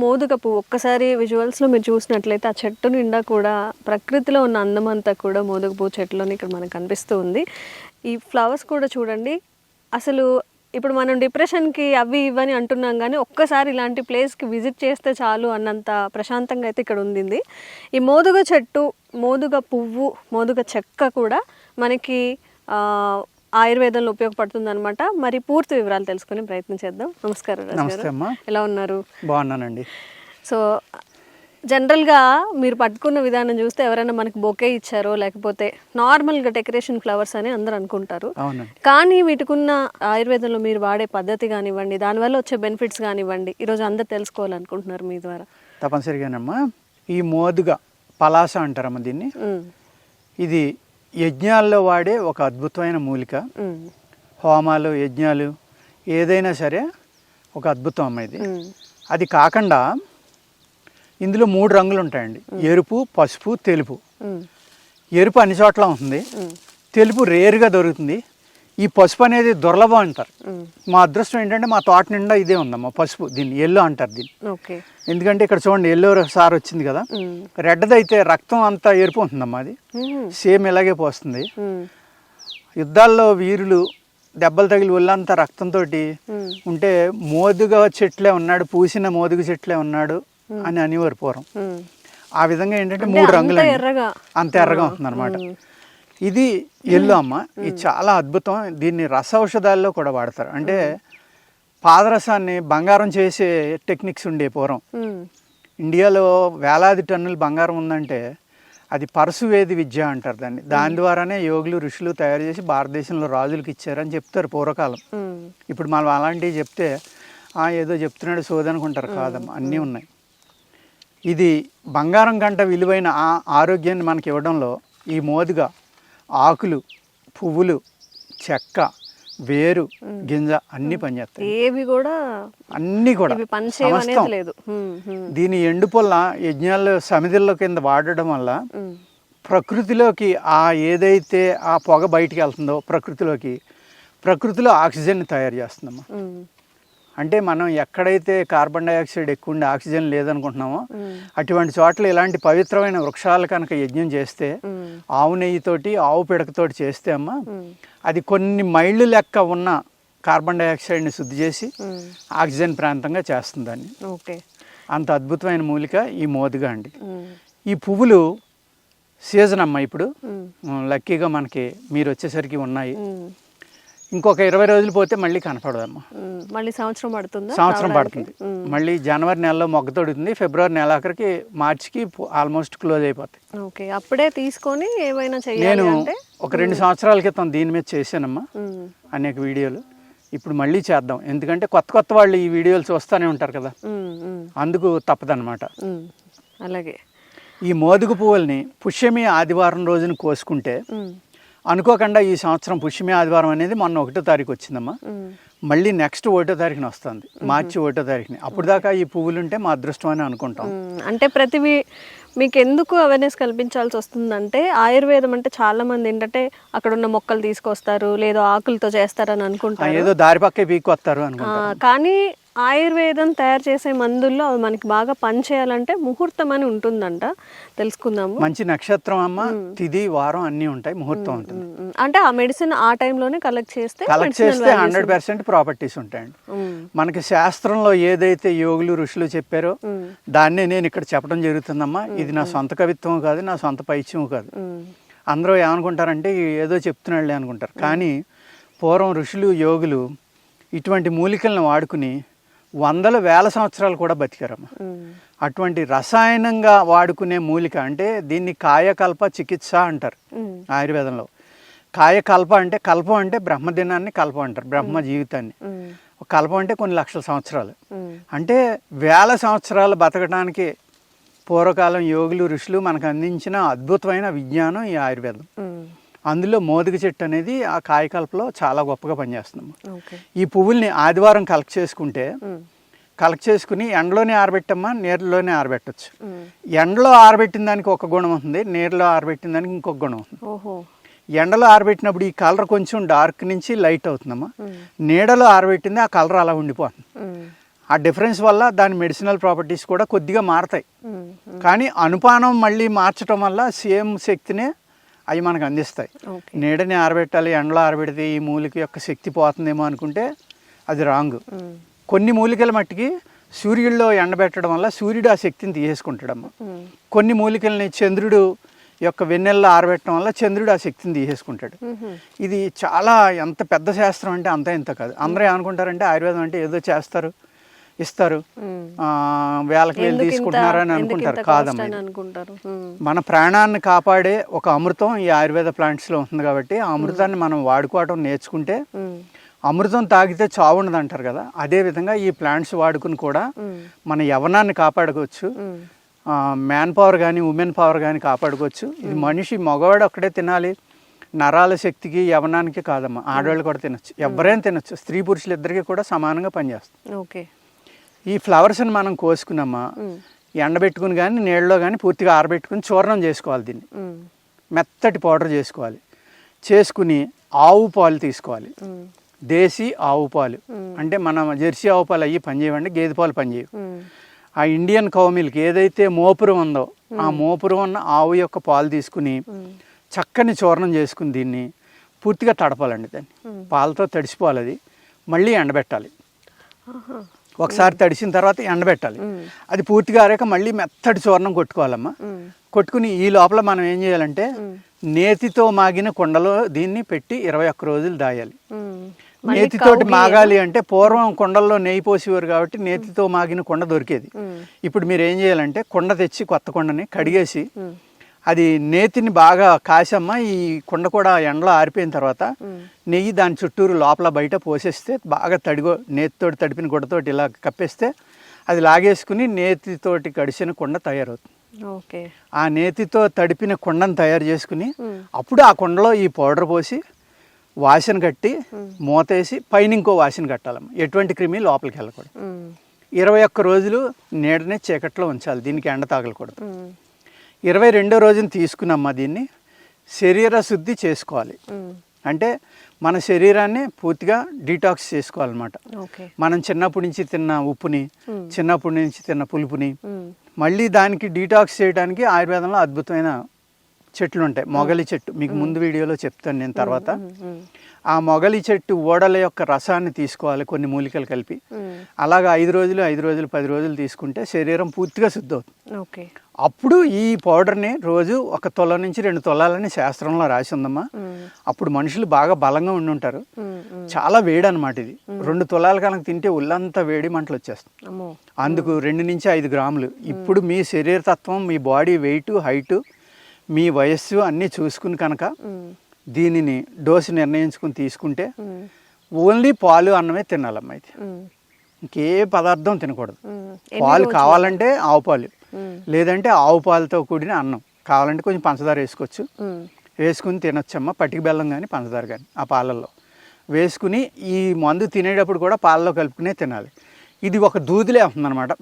మోదుగ పువ్వు ఒక్కసారి విజువల్స్లో మీరు చూసినట్లయితే ఆ చెట్టు నిండా కూడా ప్రకృతిలో ఉన్న అందమంతా కూడా మోదుగ పువ్వు చెట్టులోని ఇక్కడ మనకు కనిపిస్తూ ఉంది. ఈ ఫ్లవర్స్ కూడా చూడండి, అసలు ఇప్పుడు మనం డిప్రెషన్కి అవి ఇవని అంటున్నాం కానీ ఒక్కసారి ఇలాంటి ప్లేస్కి విజిట్ చేస్తే చాలు అన్నంత ప్రశాంతంగా అయితే ఇక్కడ ఉంది. ఈ మోదుగ చెట్టు, మోదుగ పువ్వు, మోదుగ చెక్క కూడా మనకి ఆయుర్వేదంలో ఉపయోగపడుతుంది అనమాట. మరి పూర్తి వివరాలు తెలుసుకునే ప్రయత్నం చేద్దాం. నమస్కారం రాజు గారు, ఎలా ఉన్నారు? బాగున్నానండి. సో జనరల్గా మీరు పట్టుకున్న విధానం చూస్తే ఎవరైనా మనకి బొకే ఇచ్చారో లేకపోతే నార్మల్గా డెకరేషన్ ఫ్లవర్స్ అని అందరూ అనుకుంటారు. కానీ వీటికున్న ఆయుర్వేదంలో మీరు వాడే పద్ధతి కానివ్వండి, దానివల్ల వచ్చే బెనిఫిట్స్ కానివ్వండి, ఈరోజు అందరు తెలుసుకోవాలనుకుంటున్నారు మీ ద్వారా. తప్పనిసరిగానమ్మా. ఈ మోదుగ పలాస అంటారమ్మా దీన్ని. ఇది యజ్ఞాల్లో వాడే ఒక అద్భుతమైన మూలిక. హోమాలు, యజ్ఞాలు ఏదైనా సరే ఒక అద్భుతం అమ్మ ఇది. అది కాకుండా ఇందులో 3 రంగులు ఉంటాయండి: ఎరుపు, పసుపు, తెలుపు. ఎరుపు అన్ని చోట్ల ఉంటుంది, తెలుపు రేరుగా దొరుకుతుంది, ఈ పసుపు అనేది దుర్లభం అంటారు. మా అదృష్టం ఏంటంటే మా తోట నిండా ఇదే ఉందమ్మా పసుపు. దీన్ని ఎల్లో అంటారు దీన్ని. ఎందుకంటే ఇక్కడ చూడండి ఎల్లో సార్ వచ్చింది కదా, రెడ్ది అయితే రక్తం అంతా ఎరుపు ఉంటుందమ్మా. అది సేమ్ ఇలాగే పోస్తుంది. యుద్ధాల్లో వీరులు దెబ్బలు తగిలి ఒళ్ళంతా రక్తంతో ఉంటే మోదుగ చెట్లే ఉన్నాడు, పూసిన మోదుగ చెట్లే ఉన్నాడు అని అనేవారు పూర్వం. ఆ విధంగా ఏంటంటే 3 రంగులు అంత ఎర్రగా ఉంటుంది అనమాట. ఇది ఎల్లో అమ్మ. ఇది చాలా అద్భుతం. దీన్ని రస ఔషధాల్లో కూడా వాడతారు. అంటే పాదరసాన్ని బంగారం చేసే టెక్నిక్స్ ఉండే పూర్వం. ఇండియాలో వేలాది టన్నులు బంగారం ఉందంటే అది పరశువేది విద్య అంటారు దాన్ని. దాని ద్వారానే యోగులు, ఋషులు తయారు చేసి భారతదేశంలో రాజులకు ఇచ్చారని చెప్తారు పూర్వకాలం. ఇప్పుడు మనం అలాంటివి చెప్తే ఏదో చెప్తున్నాడు సోదనుకుంటారు. కాదమ్మా, అన్నీ ఉన్నాయి. ఇది బంగారం కంట విలువైన ఆరోగ్యాన్ని మనకి ఇవ్వడంలో ఈ మోదుగ ఆకులు, పువ్వులు, చెక్క, వేరు, గింజ అన్ని పనిచేస్తాయి. ఏవి కూడా అన్ని కూడా లేదు. దీని ఎండుపొల్ల యజ్ఞాల్లో సమిధుల్లో కింద వాడడం వల్ల ప్రకృతిలోకి ఏదైతే ఆ పొగ బయటికి వెళ్తుందో ప్రకృతిలో ఆక్సిజన్ తయారు చేస్తుందమ్మా. అంటే మనం ఎక్కడైతే కార్బన్ డైఆక్సైడ్ ఎక్కువ ఉండి ఆక్సిజన్ లేదనుకుంటున్నామో అటువంటి చోట్ల ఇలాంటి పవిత్రమైన వృక్షాలు కనుక యజ్ఞం చేస్తే, ఆవు నెయ్యితోటి, ఆవు పిడకతోటి చేస్తే అమ్మ, అది కొన్ని మైళ్ళు లెక్క ఉన్న కార్బన్ డైఆక్సైడ్ని శుద్ధి చేసి ఆక్సిజన్ ప్రాంతంగా చేస్తుంది దాన్ని. అంత అద్భుతమైన మూలిక ఈ మోదుగ అండి. ఈ పువ్వులు సీజన్ అమ్మ. ఇప్పుడు లక్కీగా మనకి మీరు వచ్చేసరికి ఉన్నాయి. ఇంకొక 20 రోజులు పోతే మళ్ళీ కనపడదమ్మా. మళ్ళీ సంవత్సరం పడుతుంది. మళ్ళీ జనవరి నెలలో మొగ్గ తొడుగుతుంది, ఫిబ్రవరి నెల ఆఖరికి, మార్చికి ఆల్మోస్ట్ క్లోజ్ అయిపోతాయి. అప్పుడే తీసుకొని ఏమైనా నేను ఒక 2 సంవత్సరాల క్రితం దీని మీద చేశానమ్మా అనేక వీడియోలు. ఇప్పుడు మళ్ళీ చేద్దాం, ఎందుకంటే కొత్త వాళ్ళు ఈ వీడియోలు చూస్తూనే ఉంటారు కదా, అందుకు తప్పదన్నమాట. అలాగే ఈ మోదుగ పువ్వుల్ని పుష్యమి ఆదివారం రోజున కోసుకుంటే, అనుకోకుండా ఈ సంవత్సరం పుష్యమి ఆదివారం అనేది మొన్న 1వ తారీఖు వచ్చిందమ్మా. మళ్ళీ నెక్స్ట్ 1వ తారీఖున వస్తుంది, మార్చి 1వ తారీఖుని. అప్పుడు దాకా ఈ పువ్వులు ఉంటే మా అదృష్టం అని అనుకుంటాం. అంటే మీకు ఎందుకు అవేర్నెస్ కల్పించాల్సి వస్తుందంటే, ఆయుర్వేదం అంటే చాలా మంది ఏంటంటే అక్కడ ఉన్న మొక్కలు తీసుకొస్తారు, లేదా ఆకులతో చేస్తారని అనుకుంటారు, ఏదో దారి పక్కే పీక్కొస్తారు అనుకుంటారు. కానీ ఆయుర్వేదం తయారు చేసే మందుల్లో అవి మనకి బాగా పనిచేయాలంటే ముహూర్తం అని ఉంటుందంట. తెలుసుకుందాము. మంచి నక్షత్రం అమ్మ, తిది, వారం అన్నీ ఉంటాయి, ముహూర్తం ఉంటుంది. అంటే ఆ మెడిసిన్ ఆ టైంలోనే కలెక్ట్ చేస్తే 100% ప్రాపర్టీస్ ఉంటాయండి. మనకి శాస్త్రంలో ఏదైతే యోగులు, ఋషులు చెప్పారో దాన్నే నేను ఇక్కడ చెప్పడం జరుగుతుందమ్మా. ఇది నా సొంత కవిత్వం కాదు, నా సొంత పైత్యం కాదు. అందరూ ఏమనుకుంటారంటే ఏదో చెప్తున్నాళ్ళే అనుకుంటారు. కానీ పూర్వం ఋషులు, యోగులు ఇటువంటి మూలికలను వాడుకుని వందల వేల సంవత్సరాలు కూడా బతికారమ్మా. అటువంటి రసాయనంగా వాడుకునే మూలిక అంటే దీన్ని కాయకల్ప చికిత్స అంటారు ఆయుర్వేదంలో. కాయకల్ప అంటే, కల్పం అంటే బ్రహ్మదినాన్ని కల్పం అంటారు, బ్రహ్మ జీవితాన్ని. కల్పం అంటే కొన్ని లక్షల సంవత్సరాలు, అంటే వేల సంవత్సరాలు బతకడానికి పూర్వకాలం యోగులు, ఋషులు మనకు అందించిన అద్భుతమైన విజ్ఞానం ఈ ఆయుర్వేదం. అందులో మోదుగ చెట్టు అనేది ఆ కాయకల్పలో చాలా గొప్పగా పనిచేస్తున్నాము. ఈ పువ్వుల్ని ఆదివారం కలెక్ట్ చేసుకుని ఎండలోనే ఆరబెట్టమ్మా, నీళ్ళలోనే ఆరబెట్టచ్చు. ఎండలో ఆరబెట్టిన దానికి ఒక గుణం ఉంటుంది, నీళ్ళలో ఆరబెట్టిన దానికి ఇంకొక గుణం ఉంటుంది. ఎండలో ఆరబెట్టినప్పుడు ఈ కలర్ కొంచెం డార్క్ నుంచి లైట్ అవుతుందమ్మా. నీడలో ఆరబెట్టింది ఆ కలర్ అలా ఉండిపోతుంది. ఆ డిఫరెన్స్ వల్ల దాని మెడిసినల్ ప్రాపర్టీస్ కూడా కొద్దిగా మారతాయి. కానీ అనుపానం మళ్ళీ మార్చడం వల్ల సేమ్ శక్తినే అవి మనకు అందిస్తాయి. నీడని ఆరబెట్టాలి, ఎండలో ఆరబెడితే ఈ మూలిక యొక్క శక్తి పోతుందేమో అనుకుంటే అది రాంగ్. కొన్ని మూలికల మట్టికి సూర్యుడిలో ఎండబెట్టడం వల్ల సూర్యుడు ఆ శక్తిని తీసేసుకుంటాడమ్మా. కొన్ని మూలికల్ని చంద్రుడు యొక్క వెన్నెల్లో ఆరబెట్టడం వల్ల చంద్రుడు ఆ శక్తిని తీసేసుకుంటాడు. ఇది చాలా ఎంత పెద్ద శాస్త్రం అంటే అంత ఇంత కాదు. అందరూ ఏమనుకుంటారంటే ఆయుర్వేదం అంటే ఏదో చేస్తారు, ఇస్తారు, వేలకు వేలు తీసుకుంటున్నారు అని అనుకుంటారు. కాదమ్మా, మన ప్రాణాన్ని కాపాడే ఒక అమృతం ఈ ఆయుర్వేద ప్లాంట్స్లో ఉంటుంది. కాబట్టి ఆ అమృతాన్ని మనం వాడుకోవడం నేర్చుకుంటే, అమృతం తాగితే చావు ఉండదు అంటారు కదా, అదే విధంగా ఈ ప్లాంట్స్ వాడుకుని కూడా మన యవ్వనాన్ని కాపాడుకోవచ్చు. మ్యాన్ పవర్ కానీ ఉమెన్ పవర్ కానీ కాపాడుకోవచ్చు. ఇది మనిషి మగవాడు ఒక్కడే తినాలి, నరాల శక్తికి యవ్వనానికి కాదమ్మా, ఆడవాళ్ళు కూడా తినొచ్చు, ఎవరైనా తినొచ్చు. స్త్రీ పురుషులు ఇద్దరికి కూడా సమానంగా పనిచేస్తుంది. ఓకే. ఈ ఫ్లవర్స్ని మనం కోసుకున్నామా, ఎండబెట్టుకుని కానీ నీళ్ళలో కానీ పూర్తిగా ఆరబెట్టుకుని చూర్ణం చేసుకోవాలి. దీన్ని మెత్తటి పౌడర్ చేసుకోవాలి. చేసుకుని ఆవు పాలు తీసుకోవాలి. దేశీ ఆవు పాలు అంటే మన జెర్సీ ఆవు పాలు అయ్యి పనిచేయవండి, గేదె పాలు పనిచేయవు. ఆ ఇండియన్ కౌ మిల్క్ ఏదైతే మోపురం ఉందో ఆ మోపురం ఉన్న ఆవు యొక్క పాలు తీసుకుని చక్కని చూర్ణం చేసుకుని దీన్ని పూర్తిగా తడపాలండి. దాన్ని పాలతో తడిసిపోవాలి. అది మళ్ళీ ఎండబెట్టాలి. ఒకసారి తడిసిన తర్వాత ఎండబెట్టాలి. అది పూర్తిగా ఆరాక మళ్ళీ మెత్తటి చూర్ణం కొట్టుకోవాలమ్మా. కొట్టుకుని ఈ లోపల మనం ఏం చేయాలంటే నేతితో మాగిన కుండలో దీన్ని పెట్టి 21 రోజులు దాయాలి. నేతితోటి మాగాలి అంటే పూర్వం కుండల్లో నెయ్యి పోసేవారు కాబట్టి నేతితో మాగిన కుండ దొరికేది. ఇప్పుడు మీరు ఏం చేయాలంటే కుండ తెచ్చి కొత్త కుండని కడిగేసి అది నేతిని బాగా కాసమ్మ ఈ కుండ కూడా ఎండలో ఆరిపోయిన తర్వాత నెయ్యి దాని చుట్టూరు లోపల బయట పోసేస్తే బాగా నేతితోటి తడిపిన గుడ్డతోటి ఇలా కప్పేస్తే అది లాగేసుకుని నేతితోటి కడిసిన కుండ తయారవుతుంది. ఓకే. ఆ నేతితో తడిపిన కుండను తయారు చేసుకుని అప్పుడు ఆ కుండలో ఈ పౌడర్ పోసి వాసన కట్టి మూతేసి పైన ఇంకో వాసన కట్టాలమ్మ. ఎటువంటి క్రిమి లోపలికి వెళ్ళకూడదు. 21 రోజులు నీడనే చీకట్లో ఉంచాలి. దీనికి ఎండ తాగలకూడదు. 22వ రోజున తీసుకున్నమ్మా దీన్ని శరీర శుద్ధి చేసుకోవాలి. అంటే మన శరీరాన్ని పూర్తిగా డీటాక్స్ చేసుకోవాలన్నమాట. మనం చిన్నప్పటి నుంచి తిన్న ఉప్పుని, చిన్నప్పటి నుంచి తిన్న పులుపుని మళ్ళీ దానికి డీటాక్స్ చేయడానికి ఆయుర్వేదంలో అద్భుతమైన చెట్లు ఉంటాయి. మొగలి చెట్టు మీకు ముందు వీడియోలో చెప్తాను నేను తర్వాత. ఆ మొగలి చెట్టు ఓడల యొక్క రసాన్ని తీసుకోవాలి కొన్ని మూలికలు కలిపి. అలాగా 5 రోజులు 10 రోజులు తీసుకుంటే శరీరం పూర్తిగా శుద్ధి అవుతుంది. అప్పుడు ఈ పౌడర్ని రోజు 1 తులం నుంచి 2 తులాలని శాస్త్రంలో రాసి ఉందమ్మా. అప్పుడు మనుషులు బాగా బలంగా ఉండి ఉంటారు. చాలా వేడి అనమాట ఇది. 2 తులాల కనుక తింటే ఒళ్ళంతా వేడి మంటలు వచ్చేస్తాయి. అందుకు 2 నుంచి 5 గ్రాములు. ఇప్పుడు మీ శరీర తత్వం, మీ బాడీ వెయిట్, హైటు, మీ వయస్సు అన్నీ చూసుకుని కనుక దీనిని డోసు నిర్ణయించుకుని తీసుకుంటే ఓన్లీ పాలు అన్నమే తినాలమ్మా. ఇది ఇంకే పదార్థం తినకూడదు. పాలు కావాలంటే ఆవు పాలు, లేదంటే ఆవు పాలతో కూడిన అన్నం కావాలంటే కొంచెం పంచదార వేసుకోవచ్చు. వేసుకుని తినొచ్చమ్మా. పటిక బెల్లం కానీ పంచదార కానీ ఆ పాలల్లో వేసుకుని ఈ మందు తినేటప్పుడు కూడా పాలలో కలుపుకునే తినాలి. ఇది ఒక దూదిలే అవుతుందన్నమాట.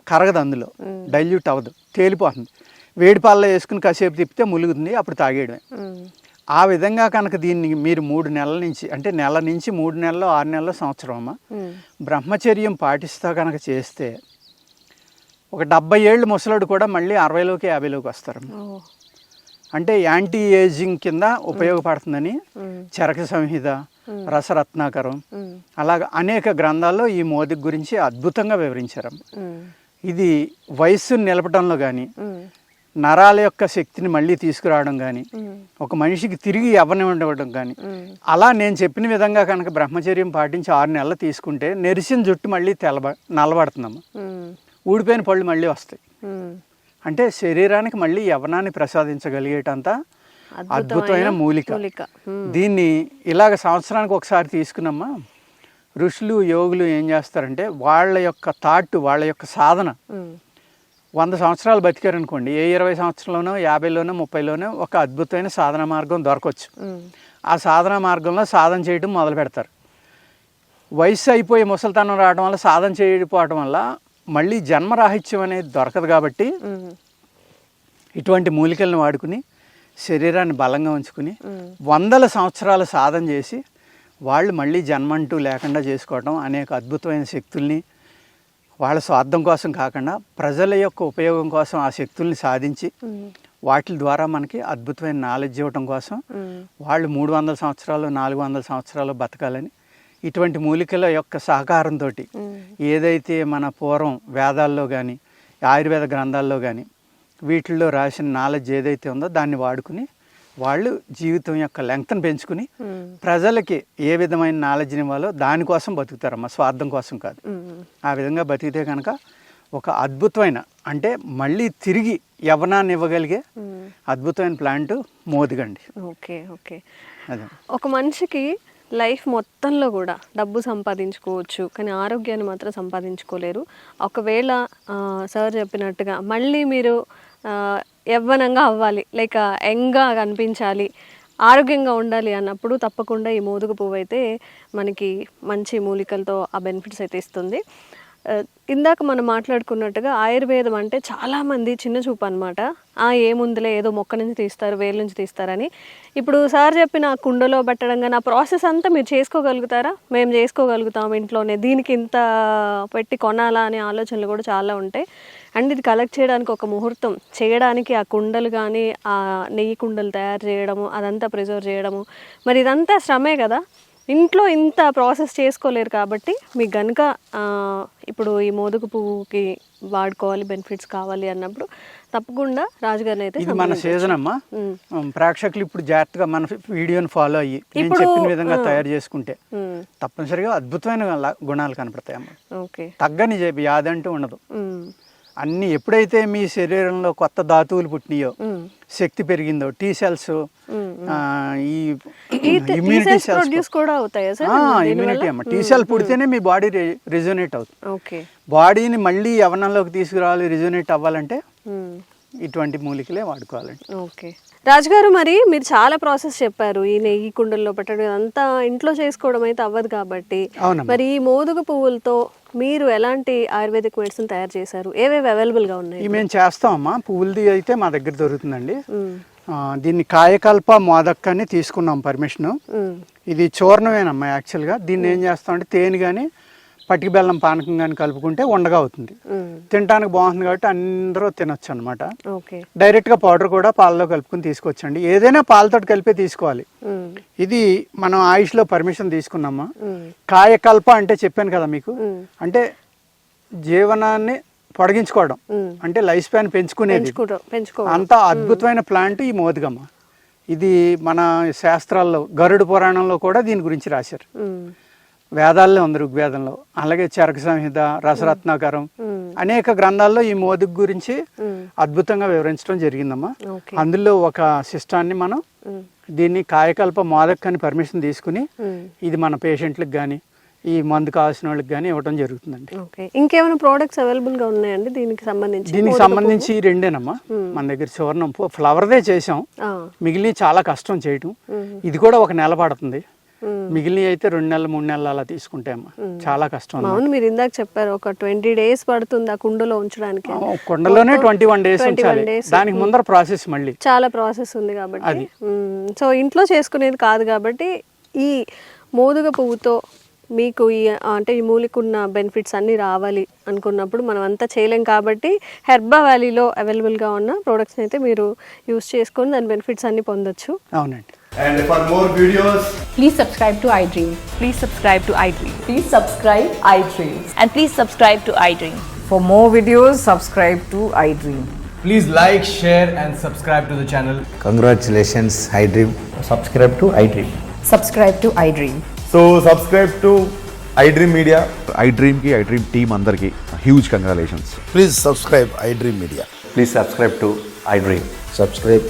కరగదు, అందులో డైల్యూట్ అవ్వదు, తేలిపోతుంది. వేడి పాలలో వేసుకుని కాసేపు తిప్పితే ములుగుతుంది, అప్పుడు తాగేయడమే. ఆ విధంగా కనుక దీన్ని మీరు 3 నెలల నుంచి అంటే నెల నుంచి 3 నెలలు 6 నెలలు సంవత్సరం అమ్మా బ్రహ్మచర్యం పాటిస్తా కనుక చేస్తే ఒక 70 ఏళ్ళు ముసలాడు కూడా మళ్ళీ 60లోకి 50లోకి వస్తారు. అంటే యాంటీ ఏజింగ్ కింద ఉపయోగపడుతుందని చరక సంహిత, రసరత్నాకరం అలాగ అనేక గ్రంథాల్లో ఈ మోదిక గురించి అద్భుతంగా వివరించారు. ఇది వయస్సును నిలపడంలో కానీ, నరాల యొక్క శక్తిని మళ్ళీ తీసుకురావడం కానీ, ఒక మనిషికి తిరిగి ఇవ్వనివ్వడం కానీ, అలా నేను చెప్పిన విధంగా కనుక బ్రహ్మచర్యం పాటించి 6 నెలలు తీసుకుంటే నెరిసిన జుట్టు మళ్ళీ నల్లబడుతుందమ్మా. ఊడిపోయిన పళ్ళు మళ్ళీ వస్తాయి. అంటే శరీరానికి మళ్ళీ యవ్వనాన్ని ప్రసాదించగలిగేటంత అద్భుతమైన మూలిక. దీన్ని ఇలాగ సంవత్సరానికి ఒకసారి తీసుకున్నమ్మా. ఋషులు యోగులు ఏం చేస్తారంటే వాళ్ళ యొక్క థాట్, వాళ్ళ యొక్క సాధన 100 సంవత్సరాలు బతికారనుకోండి, ఏ 20 సంవత్సరంలోనో 50లోనో 30లోనో ఒక అద్భుతమైన సాధన మార్గం దొరకవచ్చు. ఆ సాధన మార్గంలో సాధన చేయడం మొదలు పెడతారు. వయసు అయిపోయి ముసలితనం రావడం వల్ల సాధన చేయకపోవడం వల్ల మళ్ళీ జన్మరాహిత్యం అనేది దొరకదు. కాబట్టి ఇటువంటి మూలికలను వాడుకుని శరీరాన్ని బలంగా ఉంచుకుని 100 సంవత్సరాలు సాధన చేసి వాళ్ళు మళ్ళీ జన్మంటూ లేకుండా చేసుకోవడం, అనేక అద్భుతమైన శక్తుల్ని వాళ్ళ స్వార్థం కోసం కాకుండా ప్రజల యొక్క ఉపయోగం కోసం ఆ శక్తుల్ని సాధించి వాటి ద్వారా మనకి అద్భుతమైన నాలెడ్జ్ ఇవ్వటం కోసం వాళ్ళు 300 సంవత్సరాలు 400 సంవత్సరాలు బతకాలని ఇటువంటి మూలికల యొక్క సహకారంతో ఏదైతే మన పూర్వం వేదాల్లో కానీ ఆయుర్వేద గ్రంథాల్లో కానీ వీటిల్లో రాసిన నాలెడ్జ్ ఏదైతే ఉందో దాన్ని వాడుకుని వాళ్ళు జీవితం యొక్క లెంగ్త్ని పెంచుకుని ప్రజలకి ఏ విధమైన నాలెడ్జ్ని ఇవ్వాలో దానికోసం బతుకుతారమ్మా, స్వార్థం కోసం కాదు. ఆ విధంగా బతికితే కనుక ఒక అద్భుతమైన అంటే మళ్ళీ తిరిగి యవ్వనాన్ని ఇవ్వగలిగే అద్భుతమైన ప్లాంట్ మోదుగండి. Okay okay. అదే ఒక మనిషికి లైఫ్ మొత్తంలో కూడా డబ్బు సంపాదించుకోవచ్చు, కానీ ఆరోగ్యాన్ని మాత్రం సంపాదించుకోలేరు. ఒకవేళ సార్ చెప్పినట్టుగా మళ్ళీ మీరు యవ్వనంగా అవ్వాలి, లైక్ యంగ్గా కనిపించాలి, ఆరోగ్యంగా ఉండాలి అన్నప్పుడు తప్పకుండా ఈ మోదుగ పువ్వు అయితే మనకి మంచి మూలికలతో ఆ బెనిఫిట్స్ అయితే ఇస్తుంది. ఇందాక మనం మాట్లాడుకున్నట్టుగా ఆయుర్వేదం అంటే చాలామంది చిన్న చూపు అనమాట. ఏముందిలే ఏదో మొక్క నుంచి తీస్తారు, వేలు నుంచి తీస్తారని. ఇప్పుడు సార్ చెప్పిన కుండలో పెట్టడం కానీ ఆ ప్రాసెస్ అంతా మీరు చేసుకోగలుగుతారా? మేము చేసుకోగలుగుతాం ఇంట్లోనే, దీనికి ఇంత పెట్టి కొనాలా అనే ఆలోచనలు కూడా చాలా ఉంటాయి. అండ్ ఇది కలెక్ట్ చేయడానికి ఒక ముహూర్తం చేయడానికి ఆ కుండలు కానీ ఆ నెయ్యి కుండలు తయారు చేయడము, అదంతా ప్రిజర్వ్ చేయడము, మరి ఇదంతా శ్రమే కదా. ఇంట్లో ఇంత ప్రాసెస్ చేసుకోలేరు కాబట్టి మీకు కనుక ఇప్పుడు ఈ మోదుగ పువ్వుకి వాడుకోవాలి, బెనిఫిట్స్ కావాలి అన్నప్పుడు తప్పకుండా రాజుగారిని అయితే ఇది మన సీజన్ అమ్మా. ప్రేక్షకులు ఇప్పుడు జాగ్రత్తగా మన వీడియోని ఫాలో అయ్యి నేను చెప్పిన విధంగా తయారు చేసుకుంటే తప్పనిసరిగా అద్భుతమైన గుణాలు కనపడతాయి అమ్మా. ఓకే. తగ్గని వ్యాధి అంటూ ఉండదు. అన్ని ఎప్పుడైతే మీ శరీరంలో కొత్త ధాతువులు పుట్టినాయో, శక్తి పెరిగిందో, టీ సెల్స్, ఈ ఇమ్యూనిటీ సెల్స్ కూడా అవుతాయి. ఇమ్యూనిటీ అమ్మ, టీ సెల్ పుడితేనే మీ బాడీ రిజోనేట్ అవుతుంది. ఓకే. బాడీని మళ్ళీ యవ్వనంలోకి తీసుకురావాలి, రిజోనేట్ అవ్వాలంటే ఇటువంటి మూలికలే వాడుకోవాలండి. ఓకే. రాజుగారు, మరి మీరు చాలా ప్రాసెస్ చెప్పారు, ఈ నెయ్యి కుండల్లో పెట్టడం అంతా ఇంట్లో చేసుకోవడం అయితే అవ్వదు కాబట్టి, మరి ఈ మోదుగ పువ్వులతో మీరు ఎలాంటి ఆయుర్వేదిక్ మెడిసిన్ తయారు చేశారు? ఏవేవి అవైలబుల్గా ఉన్నాయి? మేము చేస్తామమ్మా. పువ్వులది అయితే మా దగ్గర దొరుకుతుందండి. దీన్ని కాయకల్ప మోదక్ అని తీసుకున్నాం పర్మిషన్. ఇది చూర్ణమేనమ్మా యాక్చువల్గా. దీన్ని ఏం చేస్తామంటే తేనె కానీ పటికి బెల్లం పానకం కానీ కలుపుకుంటే ఉండగా అవుతుంది. తినడానికి బాగుంటుంది కాబట్టి అందరూ తినొచ్చు అనమాట. డైరెక్ట్గా పౌడర్ కూడా పాలలో కలుపుకుని తీసుకొచ్చండి. ఏదైనా పాలతో కలిపే తీసుకోవాలి. ఇది మనం ఆయుష్లో పర్మిషన్ తీసుకున్నామా. కాయకల్ప అంటే చెప్పాను కదా మీకు, అంటే జీవనాన్ని పొడిగించుకోవడం, అంటే లైఫ్ స్పాన్ పెంచుకునేది. అంత అద్భుతమైన ప్లాంట్ ఈ మోదుగమ్మ. ఇది మన శాస్త్రాల్లో గరుడ పురాణంలో కూడా దీని గురించి రాశారు. వేదాల్లో ఉంది, ఋగ్వేదంలో, అలాగే చరక సంహిత, రసరత్నాకరం, అనేక గ్రంథాల్లో ఈ మోదుగ గురించి అద్భుతంగా వివరించడం జరిగిందమ్మా. అందులో ఒక శిష్టాన్ని మనం దీన్ని కాయకల్ప మోదక్ అని పర్మిషన్ తీసుకుని ఇది మన పేషెంట్లకు కానీ ఈ మందు కావాల్సిన వాళ్ళకి కానీ ఇవ్వడం జరుగుతుందండి. ఇంకేమైనా ప్రోడక్ట్స్ అవైలబుల్ గా ఉన్నాయండి దీనికి సంబంధించి? దీనికి సంబంధించి రెండేనమ్మా మన దగ్గర. సువర్ణం ఫ్లవర్దే చేసాం, మిగిలిన చాలా కష్టం చేయటం. ఇది కూడా 1 నెల పడుతుంది. మిగిలిన అయితే 2 నెలలు 3 నెలలు అలా తీసుకుంటే అమ్మా చాలా కష్టం. అవును, మీరు ఇందాక చెప్పారు ఒక 20 days పడుతుంది ఆ కుండలో ఉంచడానికి. కుండలోనే 21 days ఉంచాలి. దానికి ముందర ప్రాసెస్ మళ్ళీ చాలా ప్రాసెస్ ఉంది కాబట్టి, సో ఇంట్లో చేసుకునేది కాదు కాబట్టి ఈ మోదుగ పువ్వుతో మీకు ఈ అంటే ఈ మూలికున్న బెనిఫిట్స్ అన్నీ రావాలి అనుకున్నప్పుడు మనం అంతా చేయలేం కాబట్టి హెర్బా వ్యాలీలో అవైలబుల్గా ఉన్న ప్రోడక్ట్స్ని అయితే మీరు యూస్ చేసుకొని దాని బెనిఫిట్స్ అన్నీ పొందొచ్చు. అవునండి. And for more videos, please subscribe to iDream. Please subscribe to iDream. Please subscribe iDream. And please subscribe to iDream. For more videos, subscribe to iDream. please like, share and subscribe to the channel. Congratulations, iDream. Subscribe to iDream. Subscribe to iDream. So subscribe to iDream Media. iDream ki iDream team andarki huge congratulations. Please subscribe iDream Media. Please subscribe to iDream. Subscribe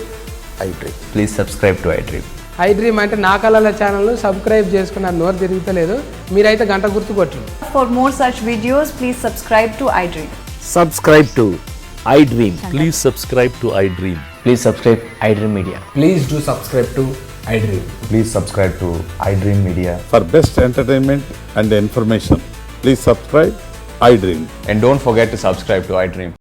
iDream. Please subscribe to iDream. iDream అంటే నా కళల channel subscribe చేసుకున్న నోరు తిరుగుతలేదు, మీరైతే గంట గుర్తు కొట్టండి. For more such videos, please subscribe to iDream. Subscribe to iDream. Please subscribe to iDream. Please subscribe iDream Media. Please do subscribe to iDream. Please subscribe to iDream Media. For best entertainment and information, please subscribe iDream. And don't forget to subscribe to iDream.